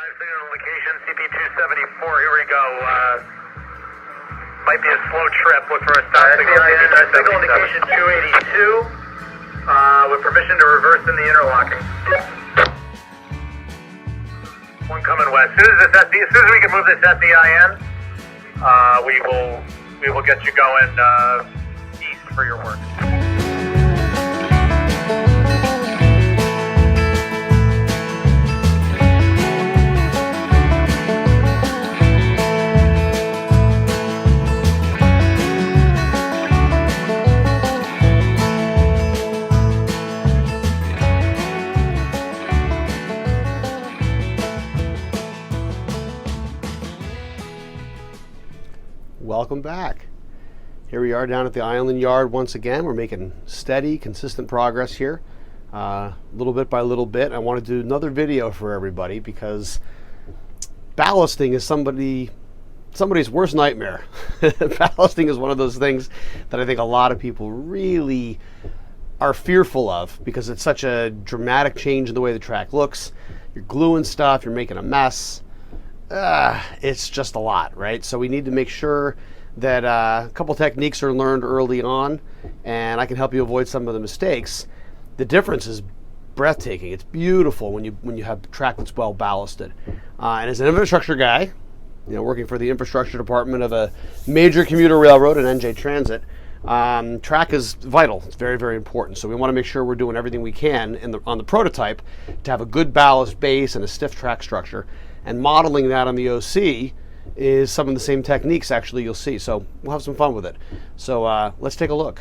Signal location, CP274, here we go. Might be a slow trip, look for a stop signal. Signal indication 282, with permission to reverse in the interlocking. One coming west. As soon as we can move this SEI in, we will get you going east for your work. Welcome back. Here we are down at the island yard once again. We're making steady, consistent progress here, little bit by little bit. I want to do another video for everybody because ballasting is somebody's worst nightmare. Ballasting is one of those things that I think a lot of people really are fearful of because it's such a dramatic change in the way the track looks. You're gluing stuff, you're making a mess. It's just a lot, right? So we need to make sure that a couple techniques are learned early on, and I can help you avoid some of the mistakes. The difference is breathtaking. It's beautiful when you have a track that's well ballasted. And as an infrastructure guy, working for the infrastructure department of a major commuter railroad and NJ Transit, track is vital. It's very, very important. So we want to make sure we're doing everything we can on the prototype to have a good ballast base and a stiff track structure. And modeling that on the OC is some of the same techniques actually you'll see. So we'll have some fun with it. So let's take a look.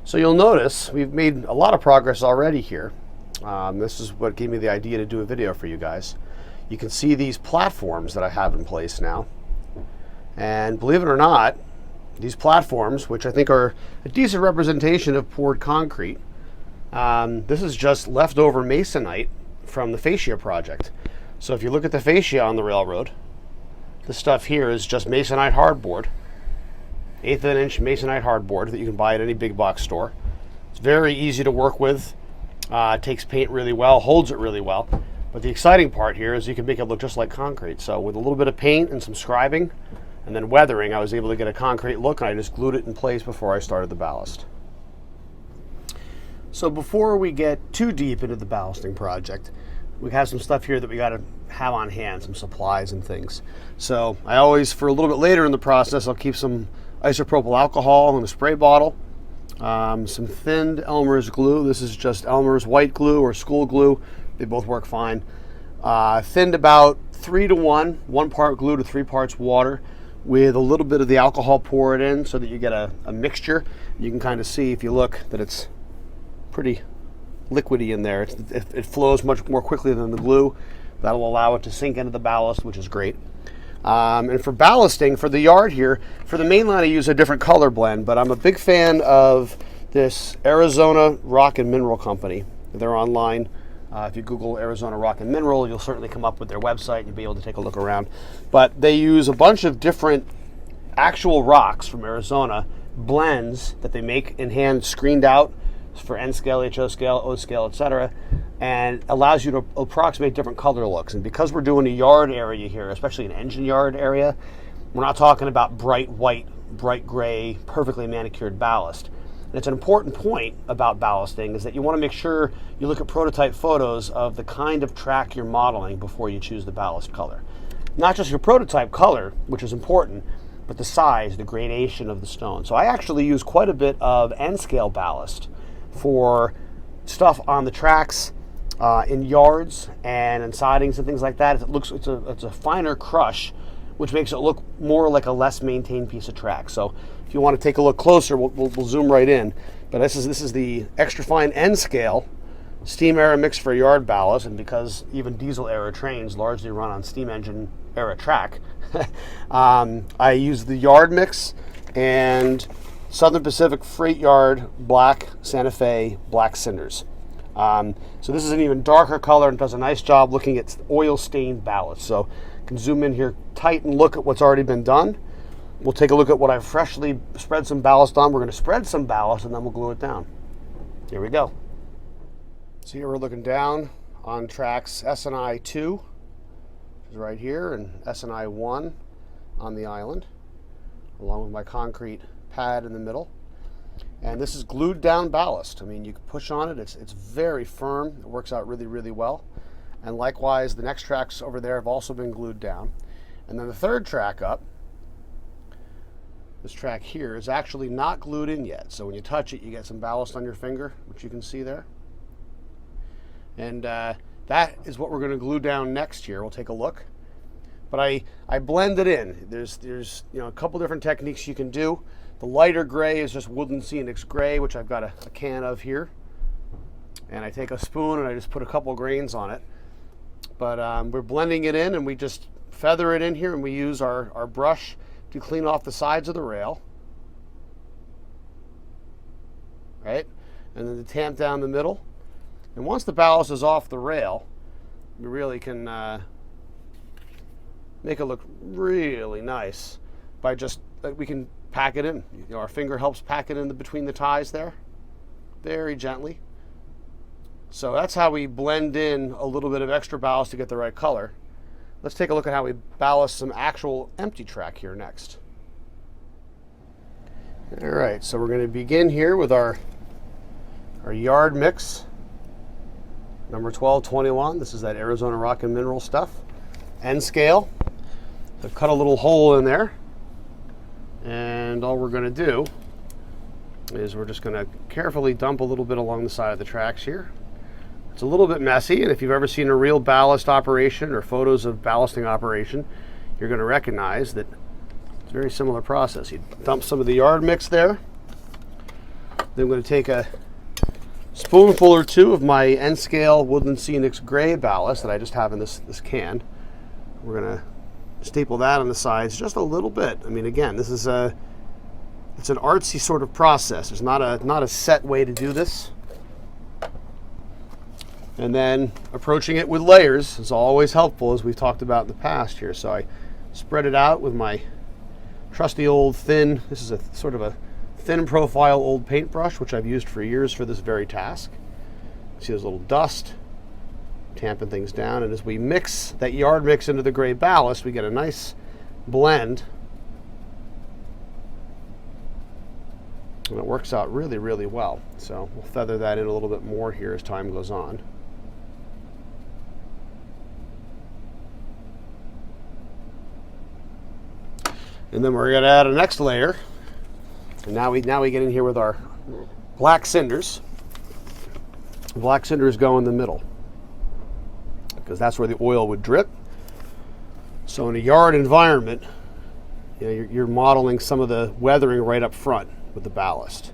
So you'll notice we've made a lot of progress already here. This is what gave me the idea to do a video for you guys. You can see these platforms that I have in place now. And believe it or not, these platforms, which I think are a decent representation of poured concrete, this is just leftover masonite from the fascia project. So if you look at the fascia on the railroad, this stuff here is just masonite hardboard, 1/8 of an inch masonite hardboard that you can buy at any big box store. It's very easy to work with, takes paint really well, holds it really well. But the exciting part here is you can make it look just like concrete. So with a little bit of paint and some scribing and then weathering, I was able to get a concrete look, and I just glued it in place before I started the ballast. So before we get too deep into the ballasting project, we have some stuff here that we got to have on hand, some supplies and things. So I always, for a little bit later in the process, I'll keep some isopropyl alcohol in a spray bottle, some thinned Elmer's glue. This is just Elmer's white glue or school glue. They both work fine. Thinned about 3-to-1, 1 part glue to 3 parts water, with a little bit of the alcohol poured in so that you get a mixture. You can kind of see, if you look, that it's pretty liquidy in there. It flows much more quickly than the glue. That'll allow it to sink into the ballast, which is great. And for ballasting, for the yard here, for the main line I use a different color blend, but I'm a big fan of this Arizona Rock and Mineral Company. They're online. If you Google Arizona Rock and Mineral, you'll certainly come up with their website and you'll be able to take a look around. But they use a bunch of different actual rocks from Arizona, blends that they make in hand, screened out for N scale, HO scale, O scale, etc., and allows you to approximate different color looks. And because we're doing a yard area here, especially an engine yard area, we're not talking about bright white, bright gray, perfectly manicured ballast. And it's an important point about ballasting is that you want to make sure you look at prototype photos of the kind of track you're modeling before you choose the ballast color. Not just your prototype color, which is important, but the size, the gradation of the stone. So I actually use quite a bit of N scale ballast for stuff on the tracks, in yards and in sidings and things like that. It's a finer crush, which makes it look more like a less maintained piece of track. So if you want to take a look closer, we'll zoom right in. But this is the extra fine N scale steam era mix for yard ballast, and because even diesel era trains largely run on steam engine era track, I use the yard mix and Southern Pacific Freight Yard Black Santa Fe Black Cinders. So this is an even darker color and does a nice job looking at oil stained ballast. So you can zoom in here tight and look at what's already been done. We'll take a look at what I've freshly spread some ballast on. We're going to spread some ballast and then we'll glue it down. Here we go. So here we're looking down on tracks S&I 2, which is right here, and S&I 1 on the island, along with my concrete pad in the middle. And this is glued down ballast. I mean, you can push on it. It's very firm. It works out really, really well. And likewise, the next tracks over there have also been glued down. And then the third track up, this track here, is actually not glued in yet. So when you touch it, you get some ballast on your finger, which you can see there. And that is what we're going to glue down next here. We'll take a look. But I blend it in. There's a couple different techniques you can do. The lighter gray is just Woodland Scenics gray, which I've got a can of here. And I take a spoon and I just put a couple grains on it. But we're blending it in, and we just feather it in here, and we use our brush to clean off the sides of the rail. Right? And then to tamp down the middle. And once the ballast is off the rail, we really can make it look really nice by just, we can pack it in. Our finger helps pack it in between the ties there, very gently. So that's how we blend in a little bit of extra ballast to get the right color. Let's take a look at how we ballast some actual empty track here next. All right, so we're going to begin here with our yard mix, number 1221. This is that Arizona Rock and Mineral stuff. N scale. I've cut a little hole in there. And all we're going to do is we're just going to carefully dump a little bit along the side of the tracks here. It's a little bit messy, and if you've ever seen a real ballast operation or photos of ballasting operation, you're going to recognize that it's a very similar process. You dump some of the yard mix there. Then I'm going to take a spoonful or two of my N-scale Woodland Scenics gray ballast that I just have in this can. We're going to staple that on the sides just a little bit. I mean, again, this is it's an artsy sort of process. There's not a set way to do this. And then approaching it with layers is always helpful, as we've talked about in the past here. So I spread it out with my trusty old thin, this is a sort of a thin profile old paintbrush, which I've used for years for this very task. See there's a little dust, tamping things down, and as we mix that yard mix into the gray ballast, we get a nice blend, and it works out really, really well. So we'll feather that in a little bit more here as time goes on. And then we're going to add a next layer, and now we get in here with our black cinders. Black cinders go in the middle, because that's where the oil would drip. So in a yard environment, you're modeling some of the weathering right up front with the ballast.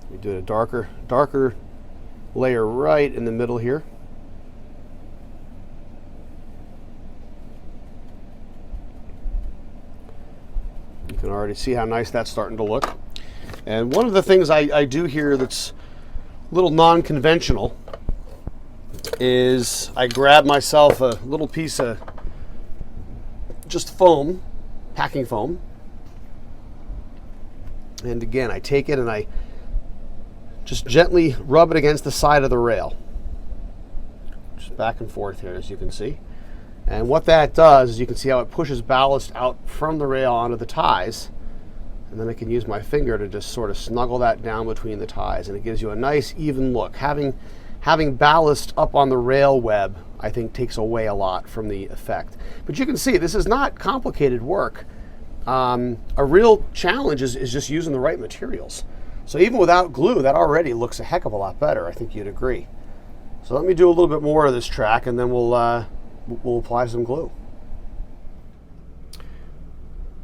We do a darker layer right in the middle here. You can already see how nice that's starting to look. And one of the things I do here that's a little non-conventional is I grab myself a little piece of just foam, packing foam, and again I take it and I just gently rub it against the side of the rail, just back and forth here, as you can see. And what that does is you can see how it pushes ballast out from the rail onto the ties, and then I can use my finger to just sort of snuggle that down between the ties, and it gives you a nice even look. Having ballast up on the rail web, I think, takes away a lot from the effect. But you can see this is not complicated work. A real challenge is just using the right materials. So even without glue, that already looks a heck of a lot better. I think you'd agree. So let me do a little bit more of this track, and then we'll apply some glue.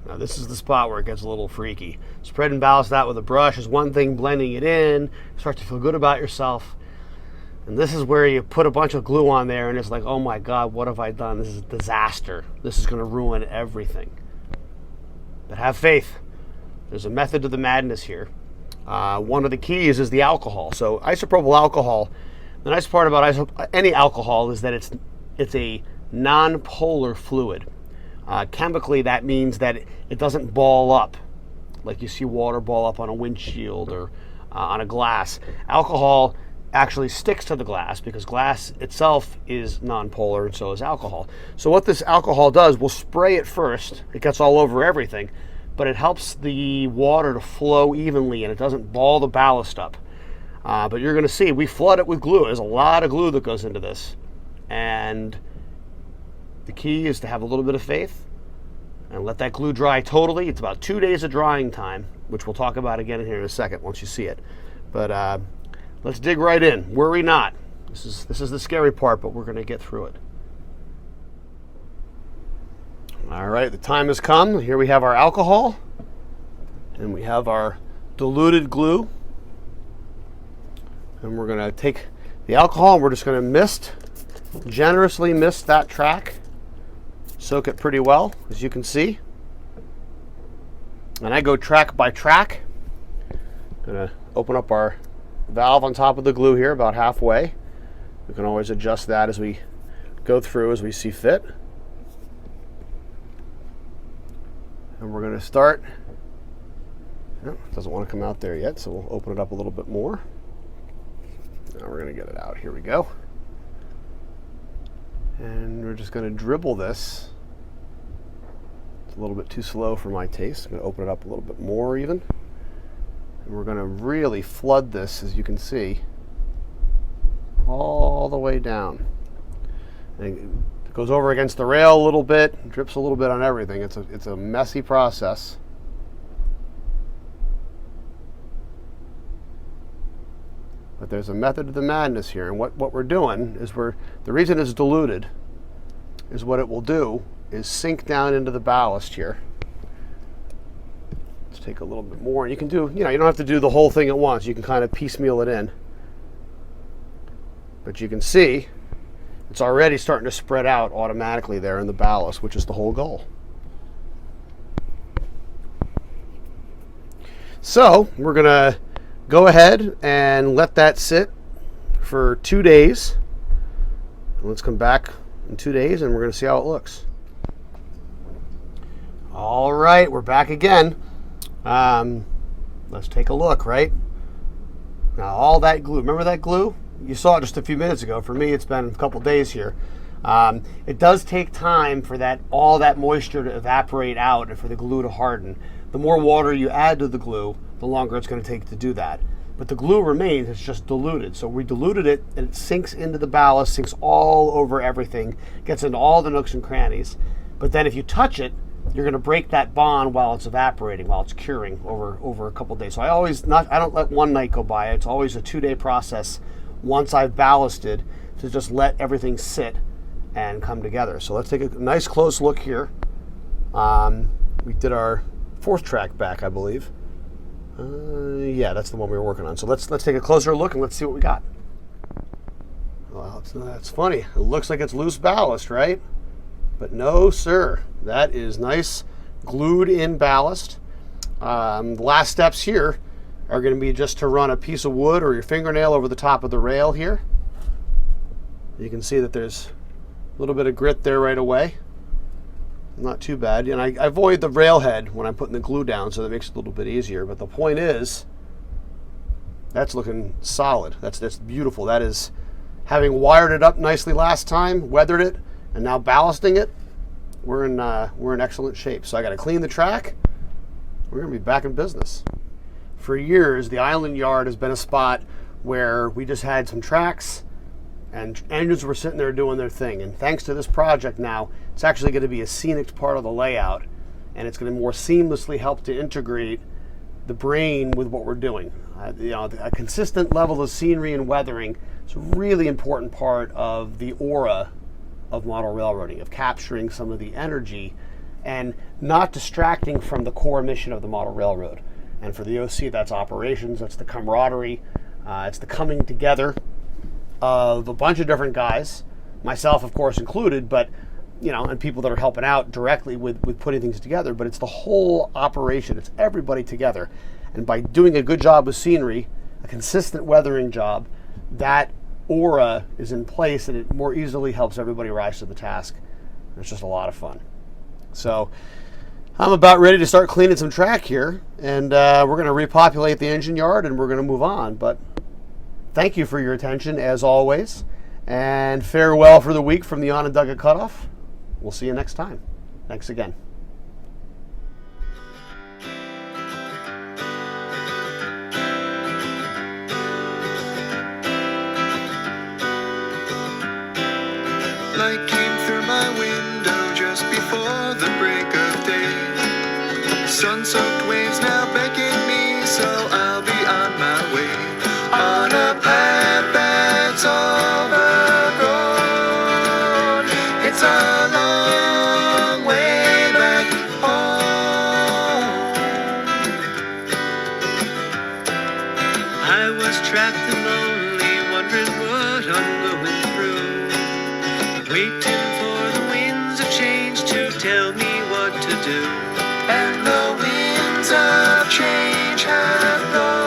Now this is the spot where it gets a little freaky. Spreading ballast out with a brush is one thing, blending it in, you start to feel good about yourself. And this is where you put a bunch of glue on there and it's like, oh my God, what have I done? This is a disaster. This is going to ruin everything. But have faith. There's a method to the madness here. One of the keys is the alcohol. So isopropyl alcohol, the nice part about any alcohol is that it's a non-polar fluid. Chemically, that means that it doesn't ball up like you see water ball up on a windshield or on a glass. Alcohol actually sticks to the glass, because glass itself is nonpolar and so is alcohol. So what this alcohol does, we'll spray it first. It gets all over everything, but it helps the water to flow evenly and it doesn't ball the ballast up. But you're going to see, we flood it with glue. There's a lot of glue that goes into this. And the key is to have a little bit of faith and let that glue dry totally. It's about 2 days of drying time, which we'll talk about again here in a second once you see it. But let's dig right in. Worry not. This is the scary part, but we're going to get through it. All right, the time has come. Here we have our alcohol, and we have our diluted glue. And we're going to take the alcohol and we're just going to generously mist that track. Soak it pretty well, as you can see. And I go track by track. Going to open up our valve on top of the glue here about halfway. We can always adjust that as we go through as we see fit. And we're going to start. Oh, it doesn't want to come out there yet, so we'll open it up a little bit more. Now we're going to get it out. Here we go. And we're just going to dribble this. It's a little bit too slow for my taste. I'm going to open it up a little bit more even. And we're going to really flood this, as you can see, all the way down. And it goes over against the rail a little bit, drips a little bit on everything. It's a messy process. But there's a method to the madness here, and what we're doing is the reason it's diluted is what it will do is sink down into the ballast here. Let's take a little bit more, and you can do, you don't have to do the whole thing at once. You can kind of piecemeal it in. But you can see it's already starting to spread out automatically there in the ballast, which is the whole goal. So we're going to go ahead and let that sit for 2 days. Let's come back in 2 days and we're going to see how it looks. All right, we're back again. Let's take a look, right? Now all that glue, remember that glue? You saw it just a few minutes ago. For me, it's been a couple days here. It does take time for all that moisture to evaporate out and for the glue to harden. The more water you add to the glue, the longer it's going to take to do that. But the glue remains, it's just diluted. So we diluted it and it sinks into the ballast, sinks all over everything, gets into all the nooks and crannies. But then if you touch it, you're going to break that bond while it's evaporating, while it's curing over a couple days. So I don't let one night go by. It's always a 2-day process once I've ballasted to just let everything sit and come together. So let's take a nice close look here. We did our 4th track back, I believe. Yeah, that's the one we were working on. So let's take a closer look and let's see what we got. Well, that's funny. It looks like it's loose ballast, right? But no, sir. That is nice glued in ballast. The last steps here are going to be just to run a piece of wood or your fingernail over the top of the rail here. You can see that there's a little bit of grit there right away. Not too bad. And I avoid the rail head when I'm putting the glue down, so that makes it a little bit easier. But the point is, that's looking solid. That's beautiful. That is, having wired it up nicely last time, weathered it, and now ballasting it, we're in excellent shape. So I got to clean the track. We're going to be back in business. For years, the island yard has been a spot where we just had some tracks and engines were sitting there doing their thing. And thanks to this project now, it's actually going to be a scenic part of the layout, and it's going to more seamlessly help to integrate the brain with what we're doing. A consistent level of scenery and weathering is a really important part of the aura of model railroading, of capturing some of the energy and not distracting from the core mission of the model railroad. And for the OC, that's operations, that's the camaraderie, it's the coming together of a bunch of different guys, myself of course included, but and people that are helping out directly with putting things together. But it's the whole operation, it's everybody together. And by doing a good job with scenery, a consistent weathering job, that aura is in place and it more easily helps everybody rise to the task. It's just a lot of fun. So I'm about ready to start cleaning some track here, and we're going to repopulate the engine yard and we're going to move on. But thank you for your attention as always, and farewell for the week from the Onondaga Cutoff. We'll see you next time. Thanks again. Light came through my window just before the break of day. Sun-soaked waves now beckon me, so I'll be on my way. On a path that's overgrown. It's a long way back home. I was trapped and lonely, wondering what I'm going through. Waiting for the winds of change to tell me what to do. And the winds of change have blown.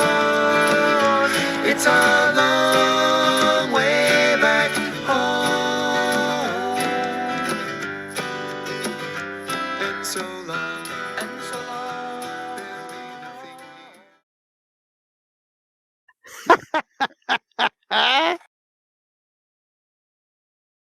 It's a long way back home. And so long, there'll be nothing new.